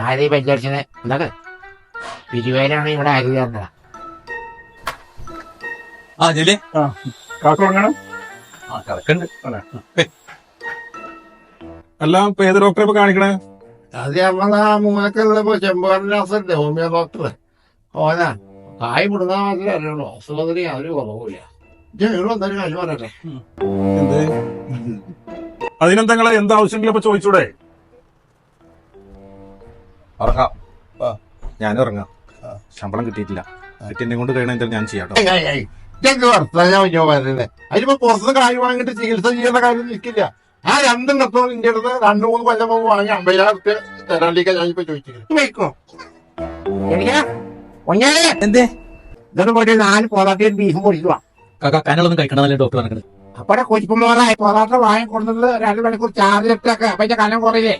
ആരെയും പരിചരിച്ചത് എന്തൊക്കെ പിരിവേരാണ് ഇവിടെ അരി തന്നതാ. അല്ല ഏത് ഡോക്ടറെ ഇപ്പൊ കാണിക്കണേ? അത് നമ്മളാ മൂന്നൊക്കെയുള്ള ചെമ്പാറിന്റെ ഹോമിയോ ഡോക്ടർ ഓനാ കായ് വിടുന്ന മാത്രമേ അറിയുള്ളൂ. അസുഖത്തിന് യാതൊരു കുറവില്ല. എന്തൊരു കാര്യം പറയട്ടെ. എന്ത് അതിനെന്താ എന്താവശ്യമെങ്കിലും ഇപ്പൊ ചോദിച്ചൂടെ? ഉറങ്ങാം, ഞാനും ഉറങ്ങാം. ശമ്പളം കിട്ടിയിട്ടില്ല. കിട്ടിയെന്നെ കൊണ്ട് കഴിയണ ഞാൻ ചെയ്യാട്ടോ. ഇതൊക്കെ വർത്താനോ പറയുന്നത്. അതിനിപ്പോ പുറത്തുനിന്ന് കായ് വാങ്ങിയിട്ട് ചികിത്സ ചെയ്യുന്ന കാര്യം നിൽക്കില്ല. ആ രണ്ടെണ്ണത്തോളം ഇന്ത്യ അടുത്ത് 2-3 കൊല്ലം മുമ്പ് വാങ്ങി 50,000 റുപ്യ തരാണ്ടിരിക്കാൻ ഞാനിപ്പോ ചോദിച്ചിരിക്കുന്നു. വെക്കോ എന്തേ ഇതൊക്കെ പോയിട്ട് 4 പൊറാട്ടയും ബീഫും പൊടിക്കുക. കനളൊന്നും കഴിക്കണമെന്നല്ലേ ഡോക്ടർ പറഞ്ഞത്? അപ്പടെ കൊച്ചിപ്പന്മാരായ പൊറാട്ട വാങ്ങിക്കൊടുന്നത് 2 മണിക്കൂർ ചാർജ് ഇട്ടൊക്കെ അപ്പൊ കനം കുറയില്ലേ?